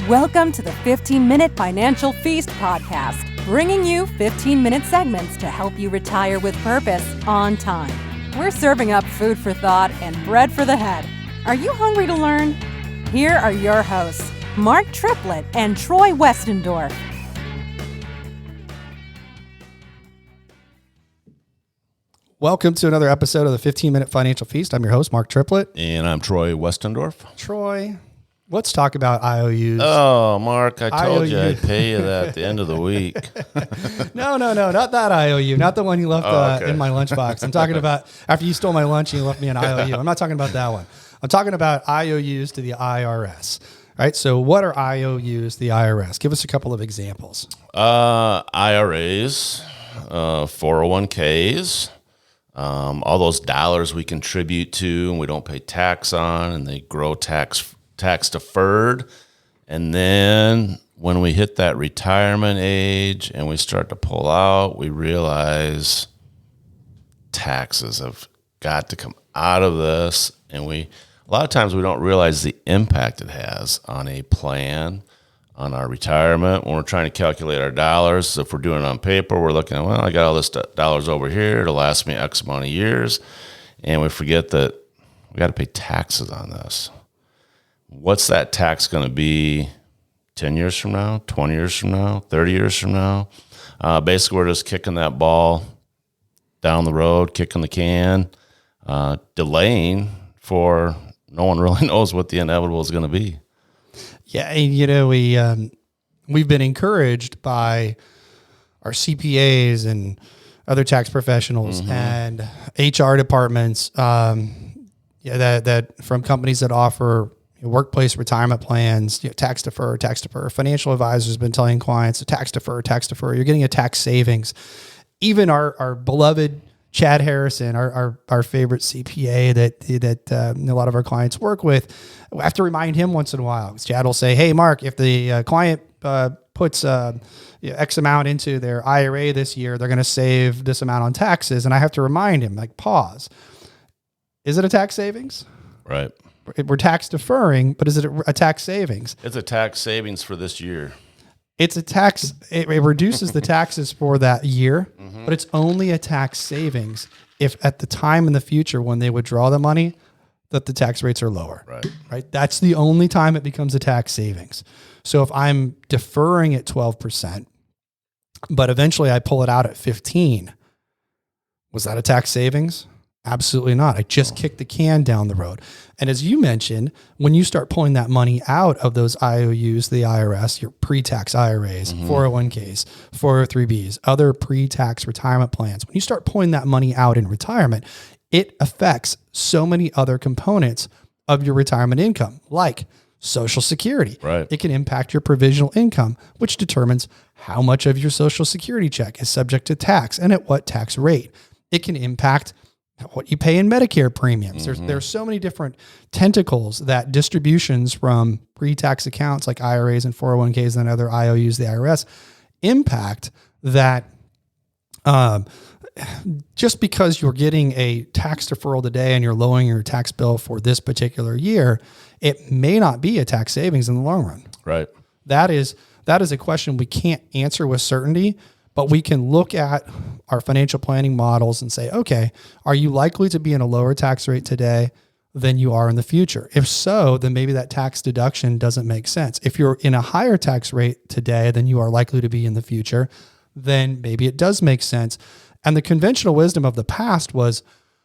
Welcome to the 15-Minute Financial Feast podcast, bringing you 15-minute segments to help you retire with purpose on time. We're serving up food for thought and bread for the head. Are you hungry to learn? Here are your hosts, Mark Triplett and Troy Westendorf. Welcome to another episode of the 15-Minute Financial Feast. I'm your host, Mark Triplett. And I'm Troy Westendorf. Troy, let's talk about IOUs. Oh, Mark, I told you I'd pay you that at the end of the week. No, not that IOU, not the one you left in my lunchbox. I'm talking about after you stole my lunch and you left me an IOU. I'm not talking about that one. I'm talking about IOUs to the IRS. All right, so what are IOUs to the IRS? Give us a couple of examples. IRAs, 401ks, all those dollars we contribute to and we don't pay tax on, and they grow tax deferred. And then when we hit that retirement age and we start to pull out, we realize taxes have got to come out of this. And a lot of times we don't realize the impact it has on a plan, on our retirement. When we're trying to calculate our dollars, if we're doing it on paper, we're looking at, well, I got all this dollars over here to last me X amount of years. And we forget that we got to pay taxes on this. What's that tax going to be 10 years from now, 20 years from now, 30 years from now? Basically, we're just kicking that ball down the road, kicking the can, delaying for no one really knows what the inevitable is going to be. Yeah, and, we've been encouraged by our CPAs and other tax professionals and HR departments that from companies that offer workplace retirement plans, tax defer. Financial advisors have been telling clients to tax defer. You're getting a tax savings. Even our beloved Chad Harrison, our favorite CPA that a lot of our clients work with, we have to remind him once in a while. Chad will say, "Hey, Mark, if the client puts X amount into their IRA this year, they're going to save this amount on taxes." And I have to remind him, pause. Is it a tax savings? Right. We're tax deferring, but is it a tax savings? It's a tax savings for this year. It's a tax. It reduces the taxes for that year, but it's only a tax savings if at the time in the future when they withdraw the money, that the tax rates are lower. Right. That's the only time it becomes a tax savings. So if I'm deferring at 12%, but eventually I pull it out at 15%, was that a tax savings? Absolutely not. I just kicked the can down the road. And as you mentioned, when you start pulling that money out of those IOUs, the IRS, your pre-tax IRAs, 401ks, 403bs, other pre-tax retirement plans, when you start pulling that money out in retirement, it affects so many other components of your retirement income, like Social Security. Right. It can impact your provisional income, which determines how much of your Social Security check is subject to tax and at what tax rate. It can impact what you pay in Medicare premiums. There's so many different tentacles that distributions from pre-tax accounts like IRAs and 401ks and other IOUs, the IRS, impact that. Just because you're getting a tax deferral today and you're lowering your tax bill for this particular year, it may not be a tax savings in the long run. Right. That is a question we can't answer with certainty. But we can look at our financial planning models and say, okay, are you likely to be in a lower tax rate today than you are in the future? If so, then maybe that tax deduction doesn't make sense. If you're in a higher tax rate today than you are likely to be in the future, then maybe it does make sense. And the conventional wisdom of the past was,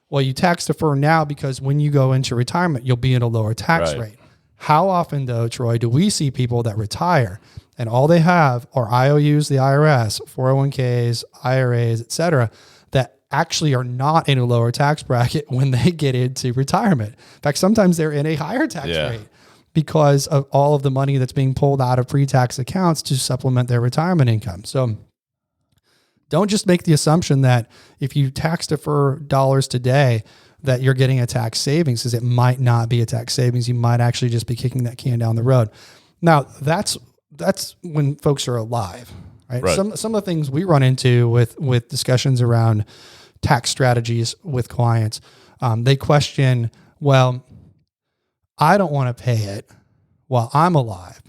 well, you tax defer now because when you go into retirement, you'll be in a lower tax rate. How often, though, Troy, do we see people that retire and all they have are IOUs, the IRS, 401ks, IRAs, et cetera, that actually are not in a lower tax bracket when they get into retirement? In fact, sometimes they're in a higher tax rate because of all of the money that's being pulled out of pre-tax accounts to supplement their retirement income. So don't just make the assumption that if you tax defer dollars today, that you're getting a tax savings, because it might not be a tax savings. You might actually just be kicking that can down the road. Now, that's when folks are alive, right? Some of the things we run into with discussions around tax strategies with clients, they question, well, I don't want to pay it while I'm alive.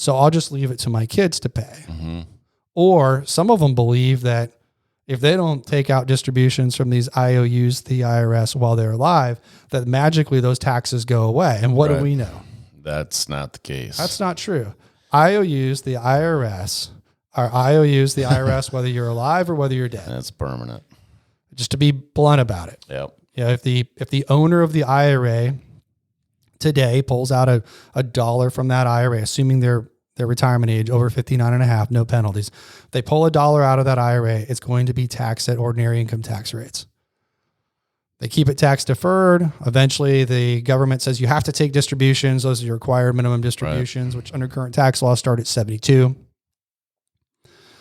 so I'll just leave it to my kids to pay. Or some of them believe that if they don't take out distributions from these IOUs, the IRS, while they're alive, that magically those taxes go away. And what do we know? That's not the case. That's not true. IOUs, the IRS, are IOUs, the IRS, whether you're alive or whether you're dead. That's permanent. Just to be blunt about it. Yep. You know, if the owner of the IRA today pulls out a dollar from that IRA, assuming their retirement age over 59 and a half, no penalties. They pull a dollar out of that IRA, it's going to be taxed at ordinary income tax rates. They keep it tax deferred. Eventually the government says you have to take distributions. Those are your required minimum distributions, which under current tax law start at 72.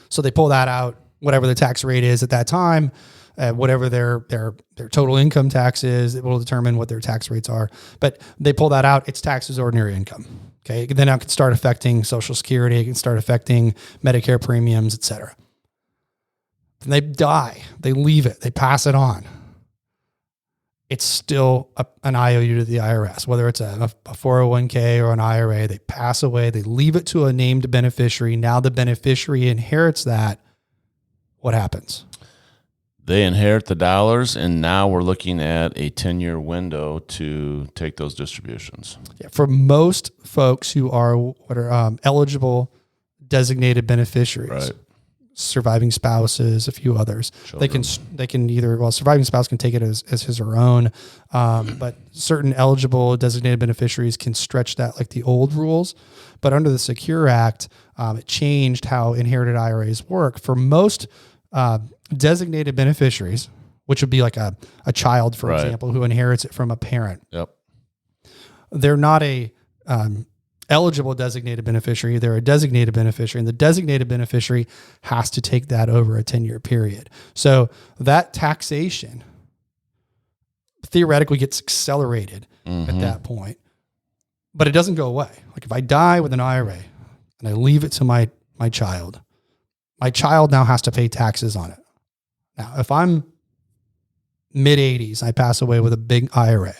So they pull that out, whatever the tax rate is at that time, whatever their total income tax is, it will determine what their tax rates are. But they pull that out, it's taxed as ordinary income. Okay. Then it can start affecting Social Security. It can start affecting Medicare premiums, et cetera. Then they die. They leave it. They pass it on. It's still an IOU to the IRS, whether it's a 401k or an IRA. They pass away. They leave it to a named beneficiary. Now the beneficiary inherits that. What happens? They inherit the dollars, and now we're looking at a 10-year window to take those distributions. Yeah, for most folks who are eligible designated beneficiaries, right. Surviving spouses, a few others, children. They can either, surviving spouse can take it as his or her own, but certain eligible designated beneficiaries can stretch that like the old rules. But under the Secure Act, it changed how inherited IRAs work. For most designated beneficiaries, which would be like a child, for example, who inherits it from a parent. Yep. They're not a eligible designated beneficiary. They're a designated beneficiary, and the designated beneficiary has to take that over a 10-year period. So that taxation theoretically gets accelerated at that point, but it doesn't go away. Like if I die with an IRA and I leave it to my child now has to pay taxes on it. Now, if I'm mid-80s, I pass away with a big IRA,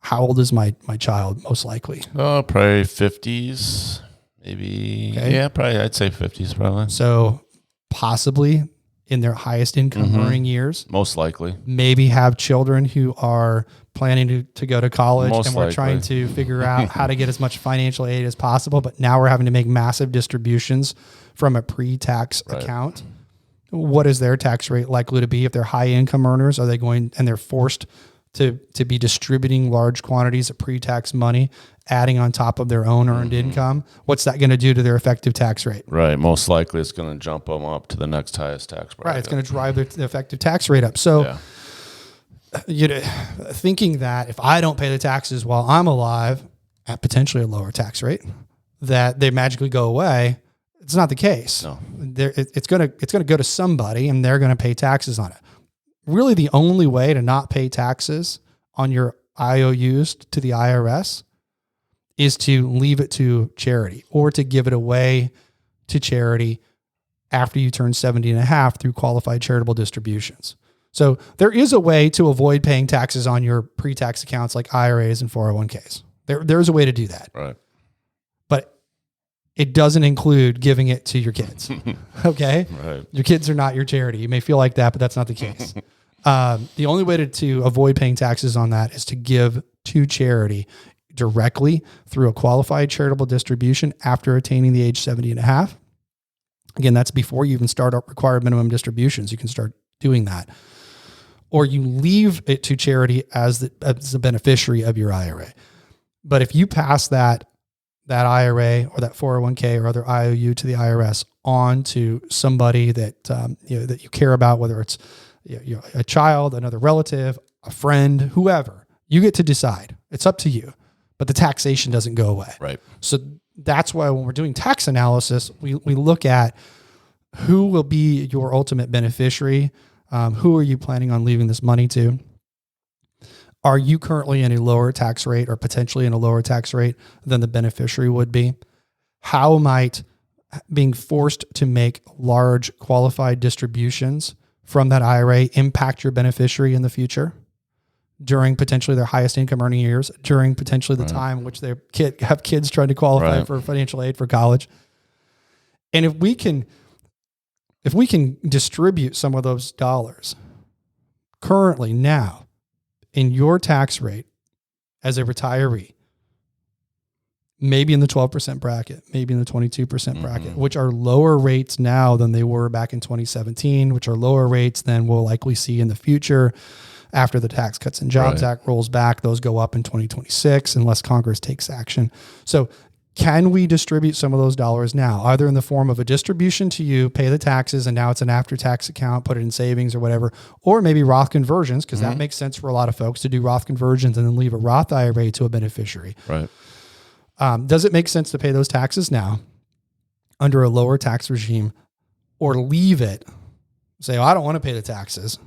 how old is my child most likely? Oh, probably 50s, maybe. Okay. Yeah, probably. I'd say 50s probably. So possibly in their highest income earning years. Most likely. Maybe have children who are planning to go to college, most and we're likely. Trying to figure out how to get as much financial aid as possible, but now we're having to make massive distributions from a pre-tax account. What is their tax rate likely to be if they're high income earners? Are they going, and they're forced to be distributing large quantities of pre-tax money, adding on top of their own earned income? What's that going to do to their effective tax rate? Right. Most likely it's going to jump them up to the next highest tax bracket. Right. It's going to drive the effective tax rate up. So thinking that if I don't pay the taxes while I'm alive at potentially a lower tax rate, that they magically go away, it's not the case. No. It's going to go to somebody, and they're going to pay taxes on it. Really, the only way to not pay taxes on your IOUs to the IRS is to leave it to charity or to give it away to charity after you turn 70 and a half through qualified charitable distributions. So there is a way to avoid paying taxes on your pre-tax accounts like IRAs and 401ks. There's a way to do that. Right. But it doesn't include giving it to your kids. Okay? Right. Your kids are not your charity. You may feel like that, but that's not the case. The only way to avoid paying taxes on that is to give to charity directly through a qualified charitable distribution after attaining the age 70 and a half. Again, that's before you even start up required minimum distributions. You can start doing that. Or you leave it to charity as the beneficiary of your IRA. But if you pass that IRA or that 401k or other IOU to the IRS on to somebody that that you care about, whether it's a child, another relative, a friend, whoever, you get to decide. It's up to you, but the taxation doesn't go away. Right. So that's why when we're doing tax analysis, we look at who will be your ultimate beneficiary. Who are you planning on leaving this money to? Are you currently in a lower tax rate or potentially in a lower tax rate than the beneficiary would be? How might being forced to make large qualified distributions from that IRA impact your beneficiary in the future? during potentially their highest income earning years, during potentially the time in which they have kids trying to qualify for financial aid for college. And if we can distribute some of those dollars currently now in your tax rate as a retiree, maybe in the 12% bracket, maybe in the 22% bracket, which are lower rates now than they were back in 2017, which are lower rates than we'll likely see in the future. After the Tax Cuts and Jobs Act rolls back, those go up in 2026 unless Congress takes action. So can we distribute some of those dollars now, either in the form of a distribution to you, pay the taxes, and now it's an after-tax account, put it in savings or whatever, or maybe Roth conversions, because that makes sense for a lot of folks to do Roth conversions and then leave a Roth IRA to a beneficiary. Right. Does it make sense to pay those taxes now under a lower tax regime, or leave it, say, oh, I don't want to pay the taxes,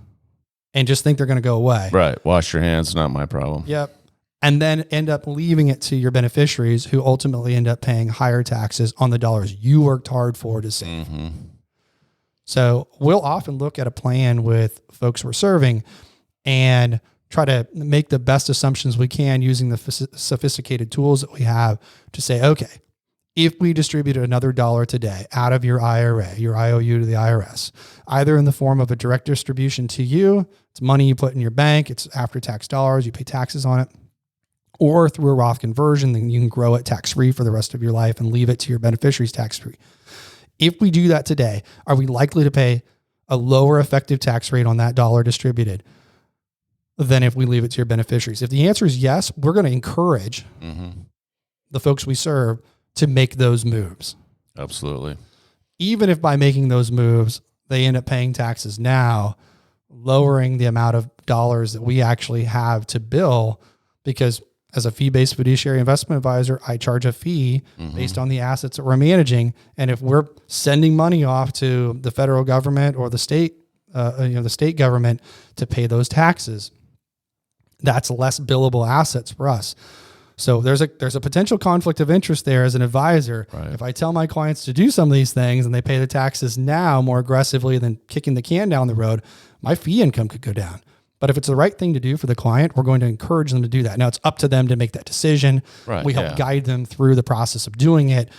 and just think they're going to go away? Right. Wash your hands, not my problem. Yep. And then end up leaving it to your beneficiaries, who ultimately end up paying higher taxes on the dollars you worked hard for to save. So we'll often look at a plan with folks we're serving and try to make the best assumptions we can using the sophisticated tools that we have to say, okay, if we distributed another dollar today out of your IRA, your IOU to the IRS, either in the form of a direct distribution to you, it's money you put in your bank, it's after-tax dollars, you pay taxes on it, or through a Roth conversion, then you can grow it tax-free for the rest of your life and leave it to your beneficiaries tax-free. If we do that today, are we likely to pay a lower effective tax rate on that dollar distributed than if we leave it to your beneficiaries? If the answer is yes, we're going to encourage the folks we serve to make those moves. Absolutely. Even if by making those moves, they end up paying taxes now, lowering the amount of dollars that we actually have to bill, because as a fee-based fiduciary investment advisor, I charge a fee based on the assets that we're managing. And if we're sending money off to the federal government or the state, the state government to pay those taxes, that's less billable assets for us. So there's a potential conflict of interest there as an advisor. Right. If I tell my clients to do some of these things and they pay the taxes now more aggressively than kicking the can down the road, my fee income could go down. But if it's the right thing to do for the client, we're going to encourage them to do that. Now, it's up to them to make that decision. Right, We help guide them through the process of doing it.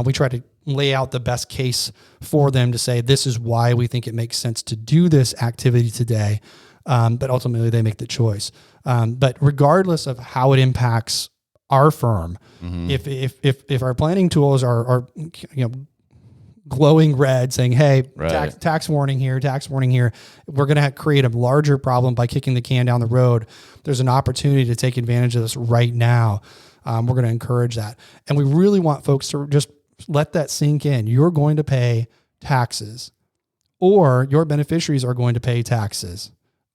We try to lay out the best case for them to say, this is why we think it makes sense to do this activity today. But ultimately, they make the choice. But regardless of how it impacts our firm, if our planning tools are glowing red saying, hey, tax warning here, we're going to create a larger problem by kicking the can down the road. There's an opportunity to take advantage of this right now. We're going to encourage that. And we really want folks to just let that sink in. You're going to pay taxes, or your beneficiaries are going to pay taxes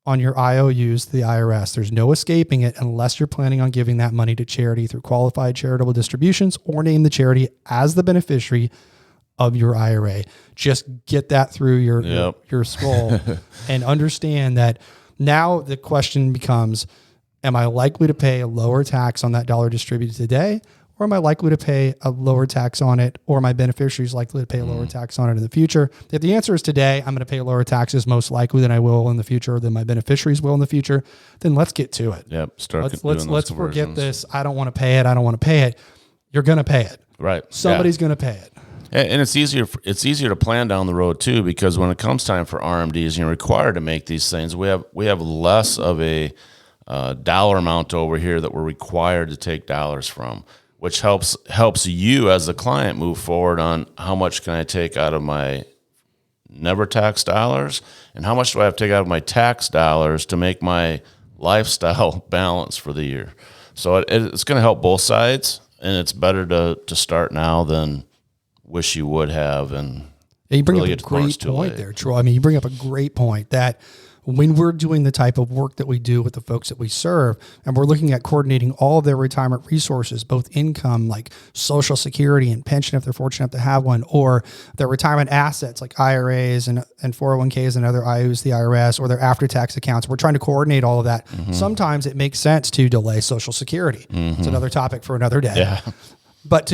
on your IOUs to the IRS. There's no escaping it unless you're planning on giving that money to charity through qualified charitable distributions, or name the charity as the beneficiary of your IRA. Just get that through your skull and understand that now the question becomes, am I likely to pay a lower tax on that dollar distributed today, or am I likely to pay a lower tax on it, or my beneficiaries likely to pay a lower tax on it in the future? If the answer is today, I'm going to pay lower taxes most likely than I will in the future, or than my beneficiaries will in the future, then let's get to it. Yep. Let's forget this. I don't want to pay it. You're going to pay it. Right. Somebody's going to pay it. And it's easier to plan down the road too, because when it comes time for RMDs, you're required to make these things. We have less of a dollar amount over here that we're required to take dollars from, which helps you as a client move forward on how much can I take out of my never tax dollars, and how much do I have to take out of my tax dollars to make my lifestyle balance for the year. So it's going to help both sides, and it's better to start now than wish you would have. And you bring up a great point there, Troy. I mean, you bring up a great point that when we're doing the type of work that we do with the folks that we serve, and we're looking at coordinating all of their retirement resources, both income like Social Security and pension if they're fortunate enough to have one, or their retirement assets like IRAs and 401ks and other IOUs, the IRS, or their after-tax accounts. We're trying to coordinate all of that. Sometimes it makes sense to delay Social Security. It's another topic for another day. Yeah. But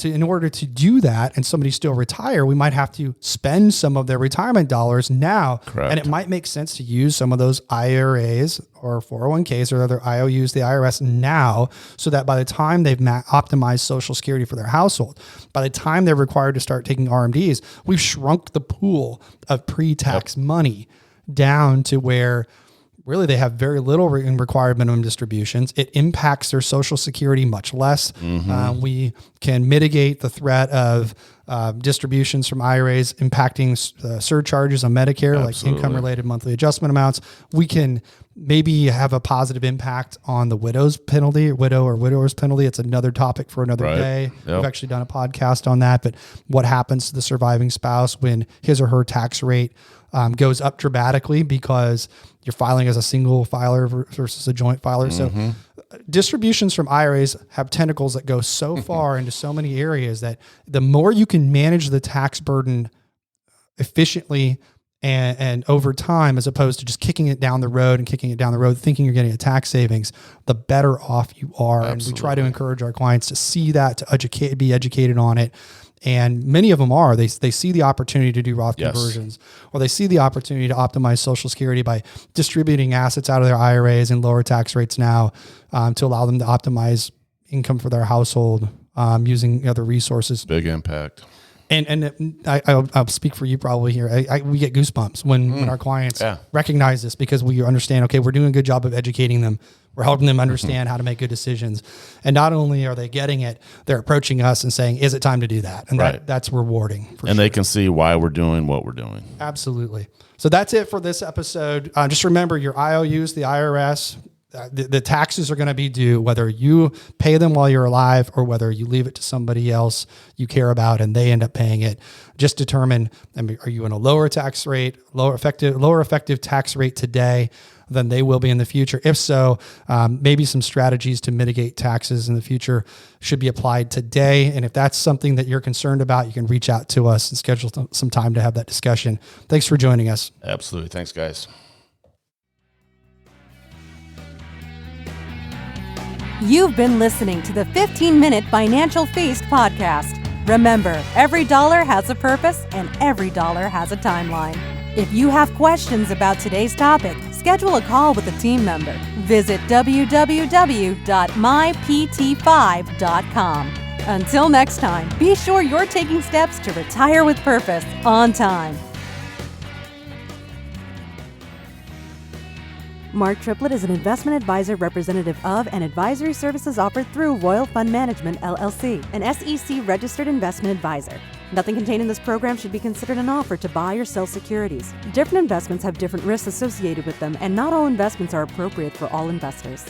in order to do that and somebody still retire, we might have to spend some of their retirement dollars now. Correct. And it might make sense to use some of those IRAs or 401ks or other IOUs, the IRS now, so that by the time they've optimized Social Security for their household, by the time they're required to start taking RMDs, we've shrunk the pool of pre-tax money down to where really they have very little in required minimum distributions. It impacts their Social Security much less. We can mitigate the threat of distributions from IRAs impacting surcharges on Medicare, like income-related monthly adjustment amounts. We can maybe have a positive impact on the widower's penalty. It's another topic for another day. Yep. We've actually done a podcast on that. But what happens to the surviving spouse when his or her tax rate goes up dramatically because you're filing as a single filer versus a joint filer. So distributions from IRAs have tentacles that go so far into so many areas that the more you can manage the tax burden efficiently and over time, as opposed to just kicking it down the road thinking you're getting a tax savings, the better off you are. Absolutely. And we try to encourage our clients to see that, to be educated on it. And many of them are. They see the opportunity to do Roth conversions, or they see the opportunity to optimize Social Security by distributing assets out of their IRAs and lower tax rates now to allow them to optimize income for their household using other resources. Big impact. And I'll speak for you probably here. We get goosebumps when our clients recognize this, because we understand, okay, we're doing a good job of educating them. We're helping them understand how to make good decisions. And not only are they getting it, they're approaching us and saying, is it time to do that? And that's rewarding. And they can see why we're doing what we're doing. Absolutely. So that's it for this episode. Just remember, your IOUs, the IRS, the taxes are going to be due whether you pay them while you're alive or whether you leave it to somebody else you care about and they end up paying it. Just determine, are you in a lower tax rate, lower effective tax rate today than they will be in the future? If so, maybe some strategies to mitigate taxes in the future should be applied today. And if that's something that you're concerned about, you can reach out to us and schedule some time to have that discussion. Thanks for joining us. Absolutely. Thanks, guys. You've been listening to the 15-Minute Financial Feast podcast. Remember, every dollar has a purpose and every dollar has a timeline. If you have questions about today's topic, schedule a call with a team member. Visit www.mypt5.com. Until next time, be sure you're taking steps to retire with purpose on time. Mark Triplett is an investment advisor representative of and advisory services offered through Royal Fund Management, LLC, an SEC-registered investment advisor. Nothing contained in this program should be considered an offer to buy or sell securities. Different investments have different risks associated with them, and not all investments are appropriate for all investors.